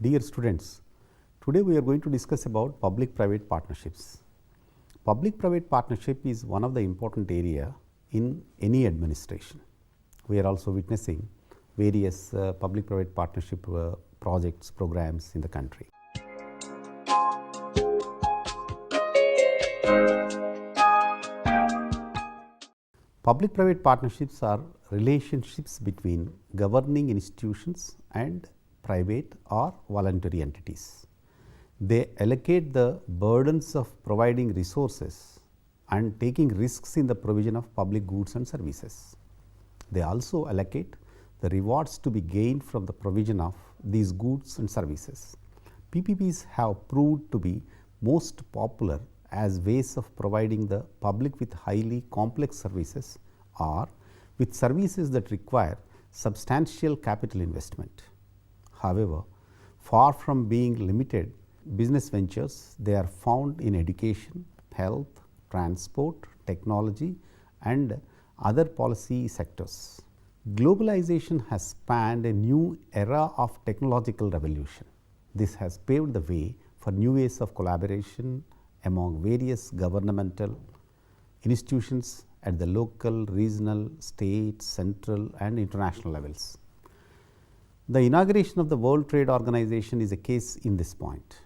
Dear students, today we are going to discuss about public-private partnerships. Public-private partnership is one of the important area in any administration. We are also witnessing various public-private partnership projects, programs in the country. Public-private partnerships are relationships between governing institutions and private or voluntary entities. They allocate the burdens of providing resources and taking risks in the provision of public goods and services. They also allocate the rewards to be gained from the provision of these goods and services. PPPs have proved to be most popular as ways of providing the public with highly complex services or with services that require substantial capital investment. However, far from being limited business ventures, they are found in education, health, transport, technology and other policy sectors. Globalization has spanned a new era of technological revolution. This has paved the way for new ways of collaboration among various governmental institutions at the local, regional, state, central and international levels. The inauguration of the World Trade Organization is a case in this point.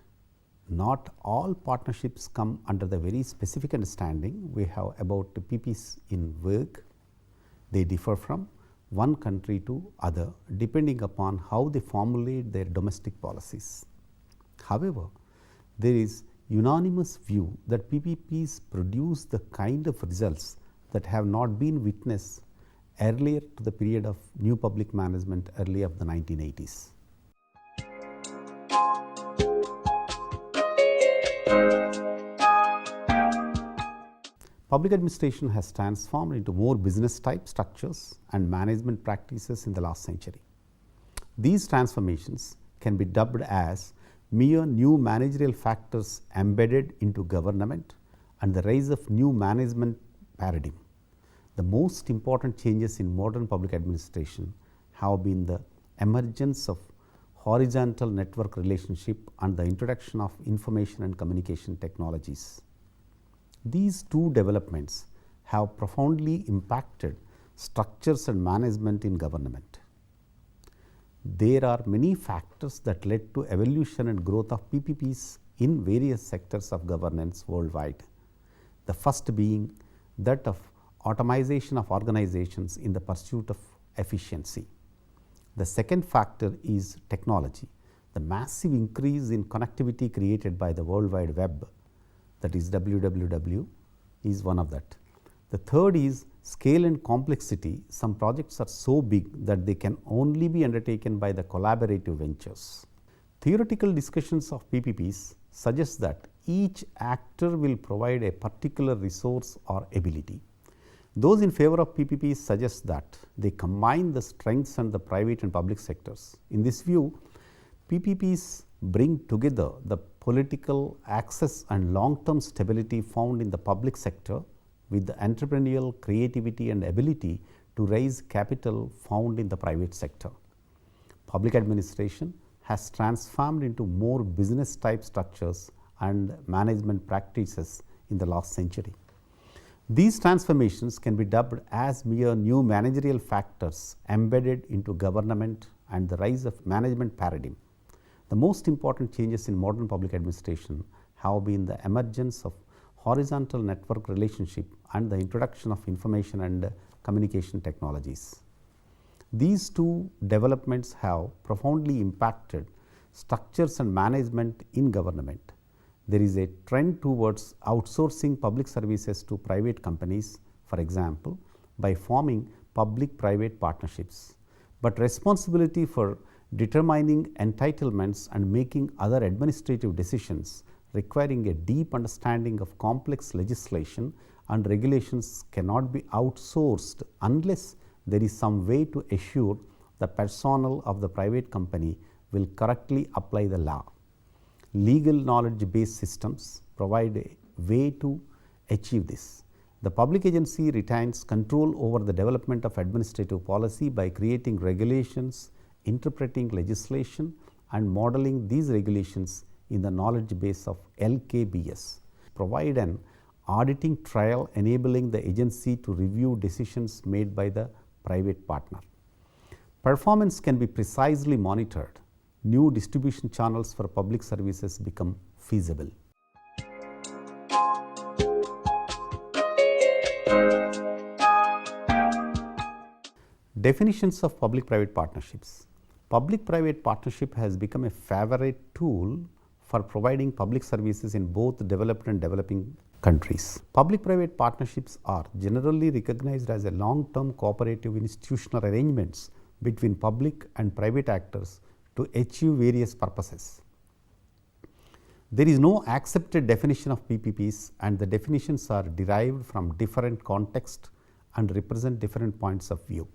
Not all partnerships come under the very specific understanding we have about the PPs in work. They differ from one country to other depending upon how they formulate their domestic policies. However, there is unanimous view that PPPs produce the kind of results that have not been witnessed earlier to the period of new public management early of the 1980s. Public administration has transformed into more business type structures and management practices in the last century. These transformations can be dubbed as mere new managerial factors embedded into government and the rise of new management paradigm. The most important changes in modern public administration have been the emergence of horizontal network relationship and the introduction of information and communication technologies. These two developments have profoundly impacted structures and management in government. There are many factors that led to evolution and growth of PPPs in various sectors of governance worldwide. The first being that of Automation of organizations in the pursuit of efficiency. The second factor is technology. The massive increase in connectivity created by the World Wide Web, that is WWW, is one of that. The third is scale and complexity. Some projects are so big that they can only be undertaken by the collaborative ventures. Theoretical discussions of PPPs suggest that each actor will provide a particular resource or ability. Those in favor of PPPs suggest that they combine the strengths and the private and public sectors. In this view, PPPs bring together the political access and long-term stability found in the public sector with the entrepreneurial creativity and ability to raise capital found in the private sector. Public administration has transformed into more business type structures and management practices in the last century. These transformations can be dubbed as mere new managerial factors embedded into government and the rise of management paradigm. The most important changes in modern public administration have been the emergence of horizontal network relationship and the introduction of information and communication technologies. These two developments have profoundly impacted structures and management in government. There is a trend towards outsourcing public services to private companies, for example, by forming public-private partnerships. But responsibility for determining entitlements and making other administrative decisions requiring a deep understanding of complex legislation and regulations cannot be outsourced unless there is some way to assure the personnel of the private company will correctly apply the law. Legal knowledge based systems provide a way to achieve this. The public agency retains control over the development of administrative policy by creating regulations, interpreting legislation and modeling these regulations in the knowledge base of LKBS. Provide an auditing trail enabling the agency to review decisions made by the private partner. Performance can be precisely monitored. New distribution channels for public services become feasible. Definitions of public-private partnerships. Public-private partnership has become a favorite tool for providing public services in both developed and developing countries. Public-private partnerships are generally recognized as a long-term cooperative institutional arrangements between public and private actors to achieve various purposes. There is no accepted definition of PPPs, and the definitions are derived from different contexts and represent different points of view.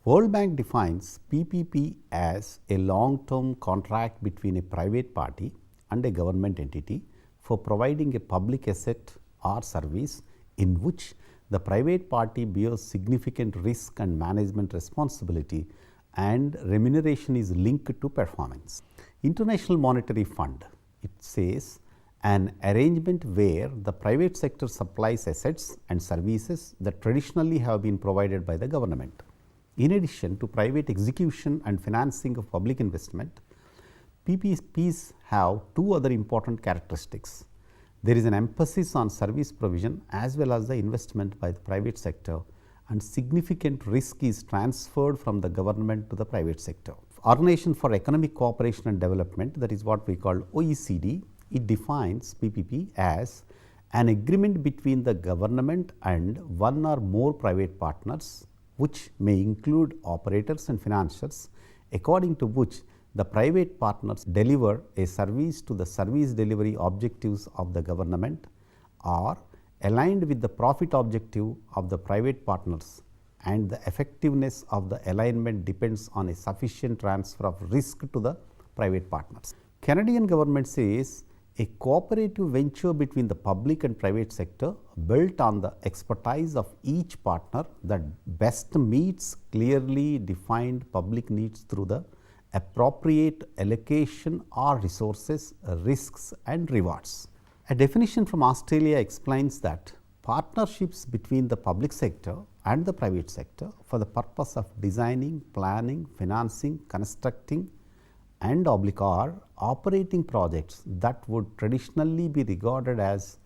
World Bank defines PPP as a long-term contract between a private party and a government entity for providing a public asset or service in which the private party bears significant risk and management responsibility, and remuneration is linked to performance. International Monetary Fund, it says, an arrangement where the private sector supplies assets and services that traditionally have been provided by the government. In addition to private execution and financing of public investment, PPPs have two other important characteristics. There is an emphasis on service provision as well as the investment by the private sector, and significant risk is transferred from the government to the private sector. Organization for Economic Cooperation and Development, that is what we call OECD, it defines PPP as an agreement between the government and one or more private partners, which may include operators and financiers, according to which the private partners deliver a service to the service delivery objectives of the government, or aligned with the profit objective of the private partners, and the effectiveness of the alignment depends on a sufficient transfer of risk to the private partners. Canadian government says a cooperative venture between the public and private sector built on the expertise of each partner that best meets clearly defined public needs through the appropriate allocation of resources, risks and rewards. A definition from Australia explains that partnerships between the public sector and the private sector for the purpose of designing, planning, financing, constructing and or operating projects that would traditionally be regarded as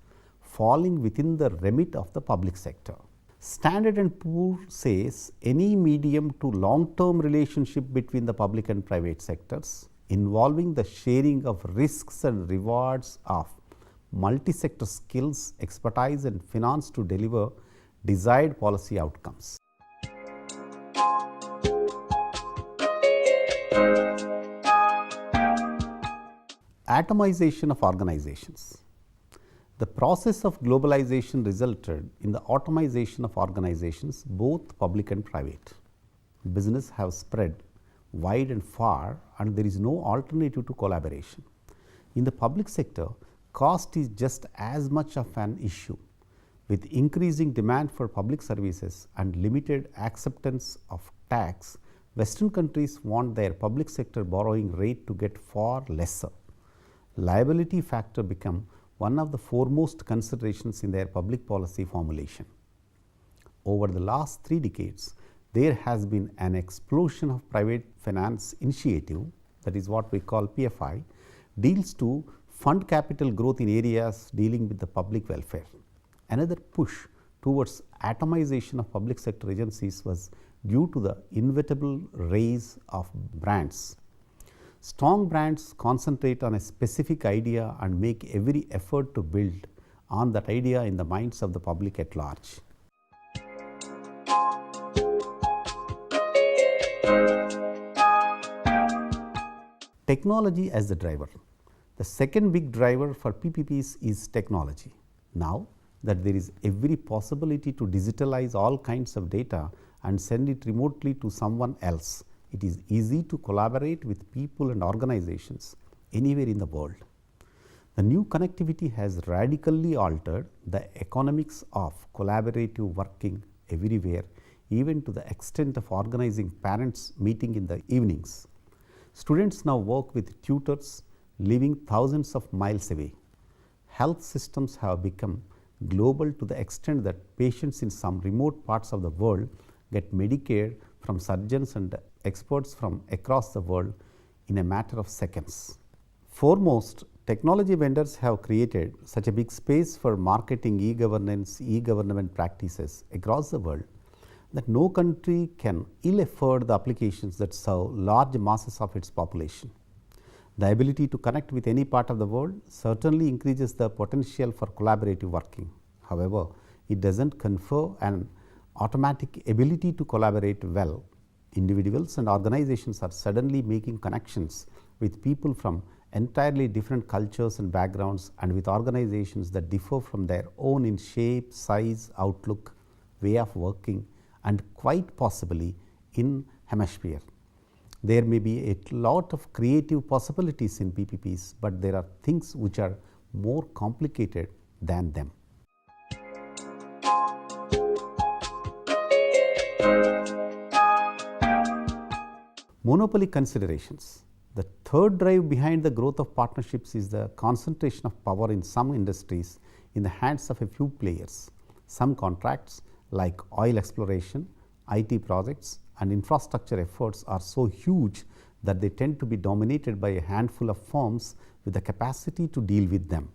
falling within the remit of the public sector. Standard & Poor says any medium to long-term relationship between the public and private sectors involving the sharing of risks and rewards of multi-sector skills, expertise and finance to deliver desired policy outcomes. Atomization of organizations. The process of globalization resulted in the atomization of organizations, both public and private. Business have spread wide and far, and there is no alternative to collaboration. In the public sector, cost is just as much of an issue. With increasing demand for public services and limited acceptance of tax, Western countries want their public sector borrowing rate to get far lesser. Liability factor become one of the foremost considerations in their public policy formulation. Over the last 3 decades, there has been an explosion of private finance initiative, that is what we call PFI, deals to fund capital growth in areas dealing with the public welfare. Another push towards atomization of public sector agencies was due to the inevitable rise of brands. Strong brands concentrate on a specific idea and make every effort to build on that idea in the minds of the public at large. Technology as the driver. The second big driver for PPPs is technology. Now that there is every possibility to digitalize all kinds of data and send it remotely to someone else, it is easy to collaborate with people and organizations anywhere in the world. The new connectivity has radically altered the economics of collaborative working everywhere, even to the extent of organizing parents' meeting in the evenings. Students now work with tutors living thousands of miles away. Health systems have become global to the extent that patients in some remote parts of the world get Medicare from surgeons and experts from across the world in a matter of seconds. Foremost, technology vendors have created such a big space for marketing e-governance, e-government practices across the world that no country can ill afford the applications that serve large masses of its population. The ability to connect with any part of the world certainly increases the potential for collaborative working. However, it does not confer an automatic ability to collaborate well. Individuals and organizations are suddenly making connections with people from entirely different cultures and backgrounds, and with organizations that differ from their own in shape, size, outlook, way of working, and quite possibly in hemisphere. There may be a lot of creative possibilities in PPPs, but there are things which are more complicated than them. Monopoly considerations. The third drive behind the growth of partnerships is the concentration of power in some industries in the hands of a few players. Some contracts like oil exploration, IT projects, and infrastructure efforts are so huge that they tend to be dominated by a handful of firms with the capacity to deal with them.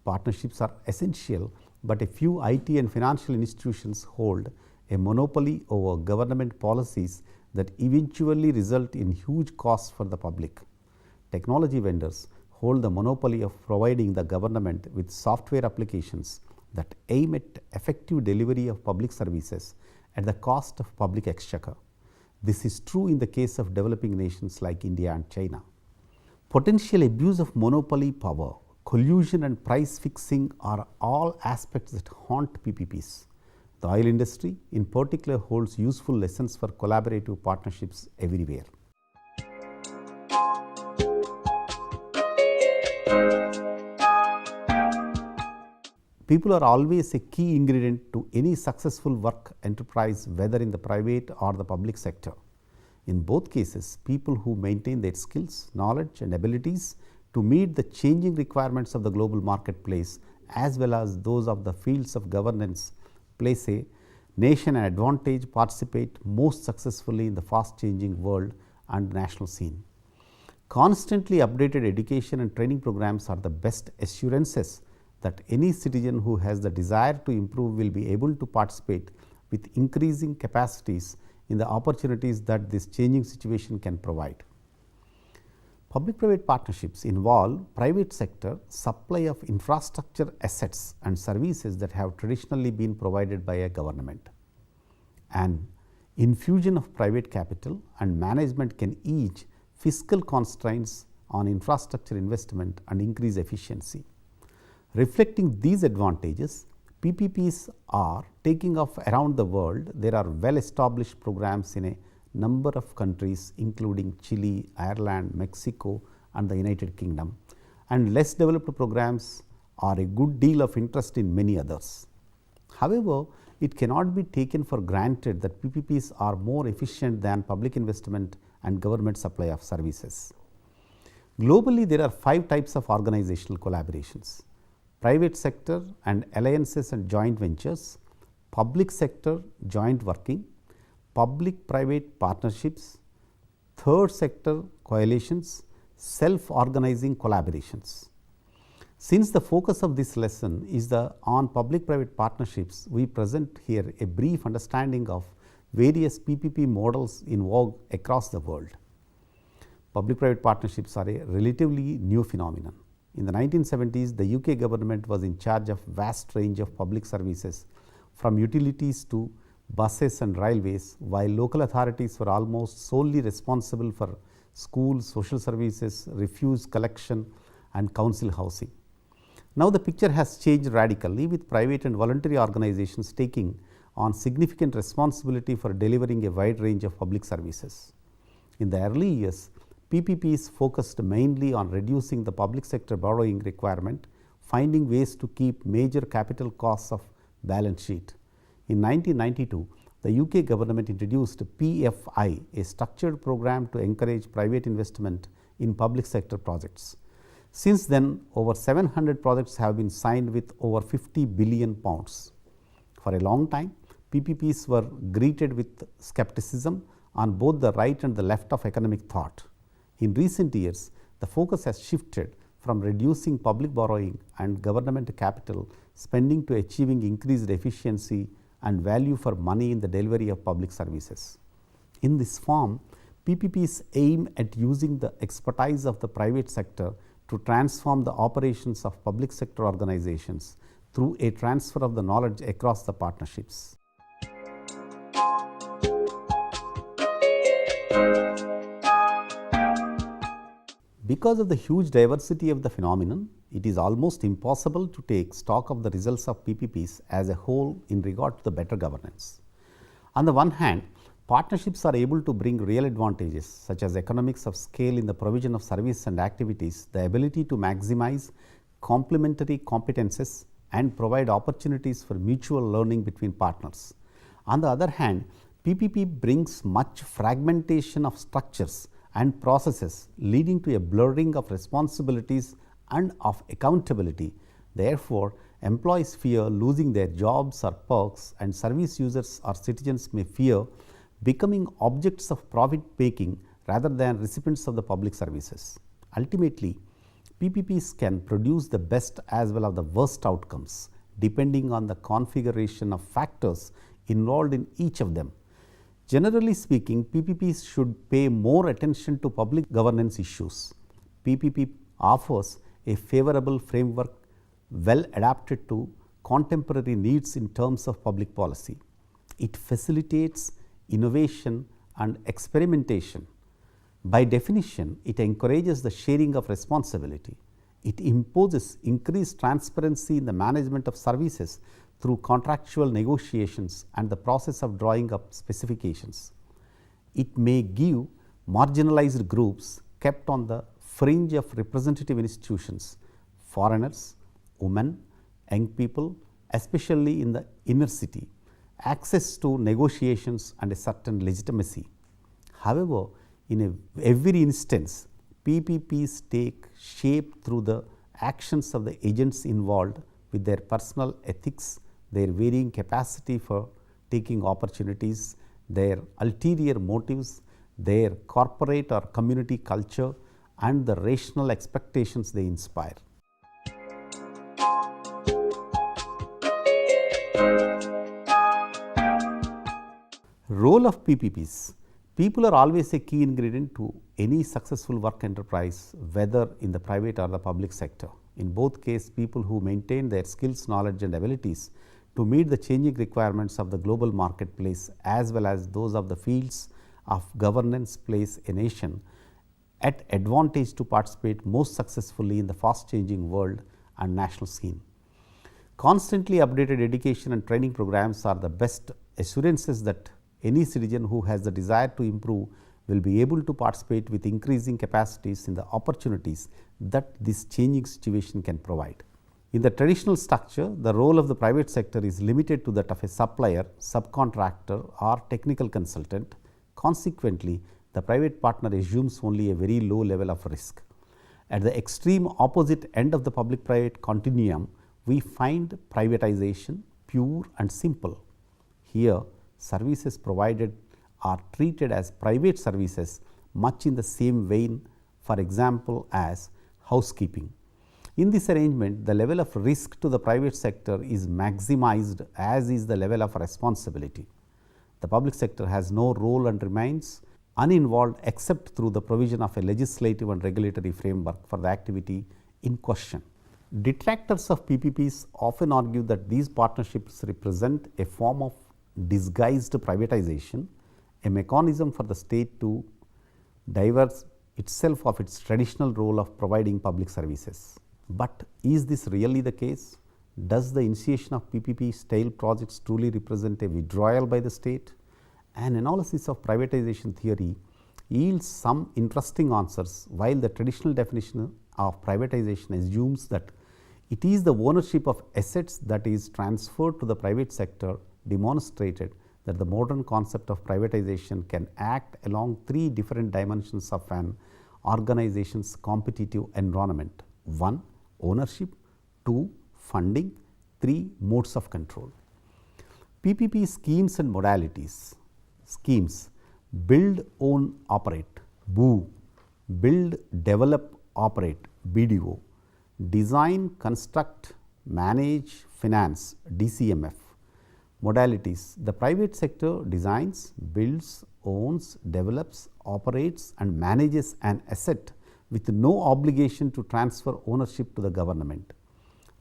Partnerships are essential, but a few IT and financial institutions hold a monopoly over government policies that eventually result in huge costs for the public. Technology vendors hold the monopoly of providing the government with software applications that aim at effective delivery of public services at the cost of public exchequer. This is true in the case of developing nations like India and China. Potential abuse of monopoly power, collusion and price fixing are all aspects that haunt PPPs. The oil industry in particular holds useful lessons for collaborative partnerships everywhere. People are always a key ingredient to any successful work enterprise, whether in the private or the public sector. In both cases, people who maintain their skills, knowledge, and abilities to meet the changing requirements of the global marketplace as well as those of the fields of governance place a nation an advantage, participate most successfully in the fast changing world and national scene. Constantly updated education and training programs are the best assurances that any citizen who has the desire to improve will be able to participate with increasing capacities in the opportunities that this changing situation can provide. Public-private partnerships involve private sector supply of infrastructure assets and services that have traditionally been provided by a government. An infusion of private capital and management can ease fiscal constraints on infrastructure investment and increase efficiency. Reflecting these advantages, PPPs are taking off around the world. There are well-established programs in a number of countries including Chile, Ireland, Mexico and the United Kingdom, and less developed programs are a good deal of interest in many others. However, it cannot be taken for granted that PPPs are more efficient than public investment and government supply of services. Globally, there are 5 types of organizational collaborations: private sector and alliances and joint ventures, public sector joint working, public-private partnerships, third sector coalitions, self-organizing collaborations. Since the focus of this lesson is on public-private partnerships, we present here a brief understanding of various PPP models in vogue across the world. Public-private partnerships are a relatively new phenomenon. In the 1970s, the UK government was in charge of vast range of public services from utilities to buses and railways, while local authorities were almost solely responsible for schools, social services, refuse collection and council housing. Now the picture has changed radically, with private and voluntary organizations taking on significant responsibility for delivering a wide range of public services. In the early years, PPPs focused mainly on reducing the public sector borrowing requirement, finding ways to keep major capital costs of balance sheet. In 1992, the UK government introduced PFI, a structured program to encourage private investment in public sector projects. Since then, over 700 projects have been signed with over 50 billion pounds. For a long time, PPPs were greeted with skepticism on both the right and the left of economic thought. In recent years, the focus has shifted from reducing public borrowing and government capital spending to achieving increased efficiency and value for money in the delivery of public services. In this form, PPPs aim at using the expertise of the private sector to transform the operations of public sector organizations through a transfer of the knowledge across the partnerships. Because of the huge diversity of the phenomenon, it is almost impossible to take stock of the results of PPPs as a whole in regard to the better governance. On the one hand, partnerships are able to bring real advantages such as economics of scale in the provision of service and activities, the ability to maximize complementary competences and provide opportunities for mutual learning between partners. On the other hand, PPP brings much fragmentation of structures and processes, leading to a blurring of responsibilities and of accountability. Therefore, employees fear losing their jobs or perks, and service users or citizens may fear becoming objects of profit making rather than recipients of the public services. Ultimately, PPPs can produce the best as well as the worst outcomes, depending on the configuration of factors involved in each of them. Generally speaking, PPPs should pay more attention to public governance issues. PPP offers a favorable framework well adapted to contemporary needs in terms of public policy. It facilitates innovation and experimentation. By definition, it encourages the sharing of responsibility. It imposes increased transparency in the management of services through contractual negotiations and the process of drawing up specifications. It may give marginalized groups kept on the fringe of representative institutions, foreigners, women, young people, especially in the inner city, access to negotiations and a certain legitimacy. However, in every instance, PPPs take shape through the actions of the agents involved with their personal ethics, their varying capacity for taking opportunities, their ulterior motives, their corporate or community culture, and the rational expectations they inspire. Role of PPPs. People are always a key ingredient to any successful work enterprise, whether in the private or the public sector. In both cases, people who maintain their skills, knowledge and abilities to meet the changing requirements of the global marketplace as well as those of the fields of governance place a nation at advantage to participate most successfully in the fast changing world and national scene. Constantly updated education and training programs are the best assurances that any citizen who has the desire to improve will be able to participate with increasing capacities in the opportunities that this changing situation can provide. In the traditional structure, the role of the private sector is limited to that of a supplier, subcontractor or technical consultant. Consequently, the private partner assumes only a very low level of risk. At the extreme opposite end of the public-private continuum, we find privatization, pure and simple. Here, services provided are treated as private services much in the same vein, for example, as housekeeping. In this arrangement, the level of risk to the private sector is maximized as is the level of responsibility. The public sector has no role and remains uninvolved except through the provision of a legislative and regulatory framework for the activity in question. Detractors of PPPs often argue that these partnerships represent a form of disguised privatization, a mechanism for the state to divert itself of its traditional role of providing public services. But is this really the case? Does the initiation of PPP style projects truly represent a withdrawal by the state? An analysis of privatization theory yields some interesting answers, while the traditional definition of privatization assumes that it is the ownership of assets that is transferred to the private sector. Demonstrated that the modern concept of privatization can act along three different dimensions of an organization's competitive environment. 1. Ownership, 2. Funding, 3. Modes of control. PPP schemes and modalities. Schemes: build, own, operate, BOO; build, develop, operate, BDO; design, construct, manage, finance, DCMF. Modalities: the private sector designs, builds, owns, develops, operates and manages an asset with no obligation to transfer ownership to the government.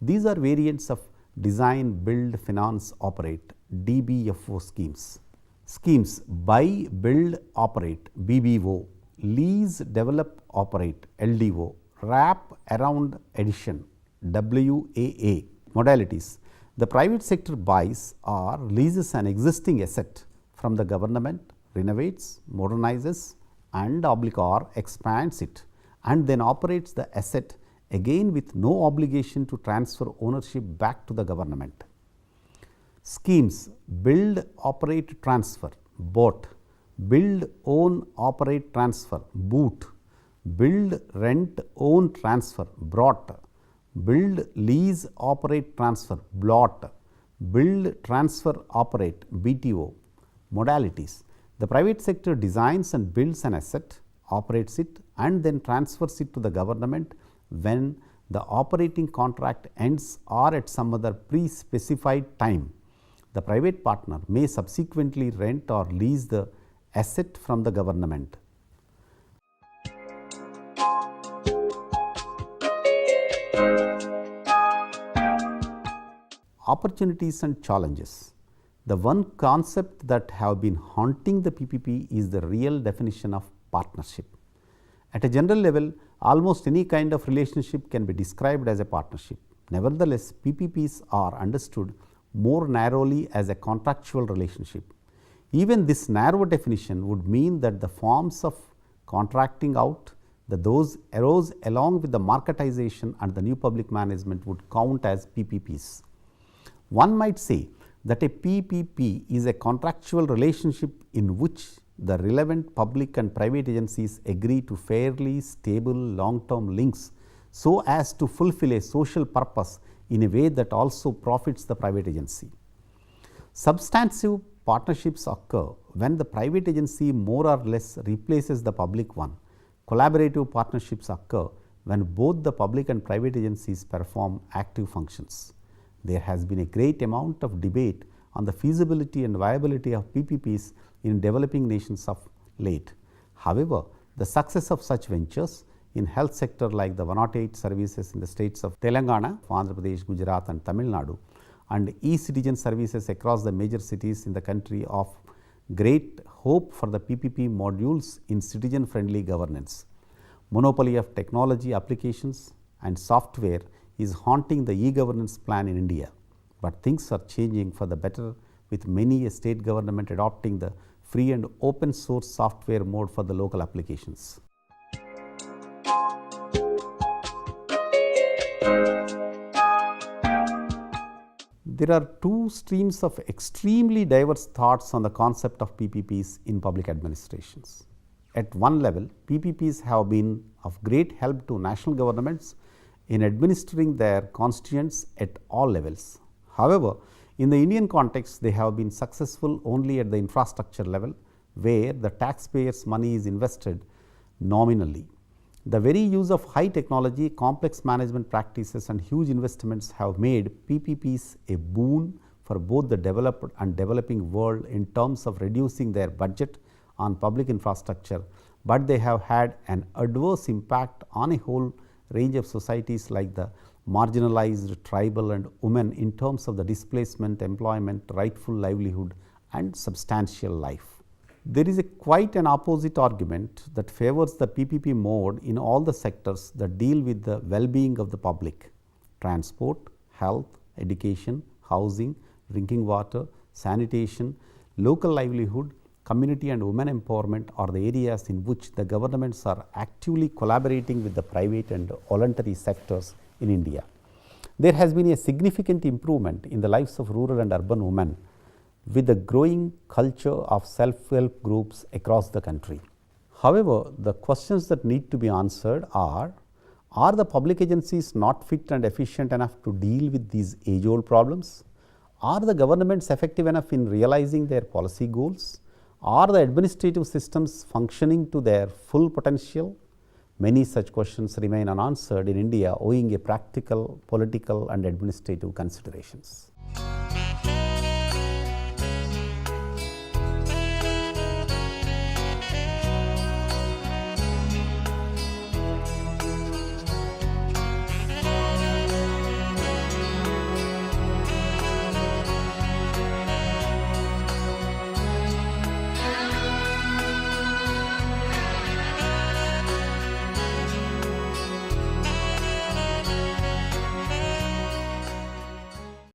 These are variants of design, build, finance, operate, DBFO schemes. Schemes: buy, build, operate, BBO; lease, develop, operate, LDO; wrap around addition, WAA. Modalities: the private sector buys or leases an existing asset from the government, renovates, modernizes and or expands it, and then operates the asset again with no obligation to transfer ownership back to the government. Schemes: build, operate, transfer, BOT; build, own, operate, transfer, BOOT; build, rent, own, transfer, BROT; build, lease, operate, transfer, BLOT; build, transfer, operate, BTO. Modalities: the private sector designs and builds an asset, operates it and then transfers it to the government when the operating contract ends or at some other pre-specified time. The private partner may subsequently rent or lease the asset from the government. Opportunities and challenges. The one concept that have been haunting the PPP is the real definition of partnership. At a general level, almost any kind of relationship can be described as a partnership. Nevertheless, PPPs are understood more narrowly as a contractual relationship. Even this narrow definition would mean that the forms of contracting out, those arose along with the marketization and the new public management would count as PPPs. One might say that a PPP is a contractual relationship in which the relevant public and private agencies agree to fairly stable long-term links so as to fulfill a social purpose in a way that also profits the private agency. Substantive partnerships occur when the private agency more or less replaces the public one. Collaborative partnerships occur when both the public and private agencies perform active functions. There has been a great amount of debate on the feasibility and viability of PPPs in developing nations of late. However, the success of such ventures in health sector like the 108 services in the states of Telangana, Andhra Pradesh, Gujarat and Tamil Nadu, and e-citizen services across the major cities in the country of great hope for the PPP modules in citizen friendly governance. Monopoly of technology applications and software is haunting the e-governance plan in India, but things are changing for the better with many a state government adopting the free and open source software mode for the local applications. There are two streams of extremely diverse thoughts on the concept of PPPs in public administrations. At one level, PPPs have been of great help to national governments in administering their constituents at all levels. However, in the Indian context, they have been successful only at the infrastructure level, where the taxpayers' money is invested nominally. The very use of high technology, complex management practices and huge investments have made PPPs a boon for both the developed and developing world in terms of reducing their budget on public infrastructure, but they have had an adverse impact on a whole range of societies like the marginalized, tribal and women in terms of the displacement, employment, rightful livelihood and substantial life. There is quite an opposite argument that favors the PPP mode in all the sectors that deal with the well-being of the public. Transport, health, education, housing, drinking water, sanitation, local livelihood, community and women empowerment are the areas in which the governments are actively collaborating with the private and voluntary sectors in India. There has been a significant improvement in the lives of rural and urban women with the growing culture of self-help groups across the country. However, the questions that need to be answered are the public agencies not fit and efficient enough to deal with these age-old problems? Are the governments effective enough in realizing their policy goals? Are the administrative systems functioning to their full potential? Many such questions remain unanswered in India owing to practical, political and administrative considerations.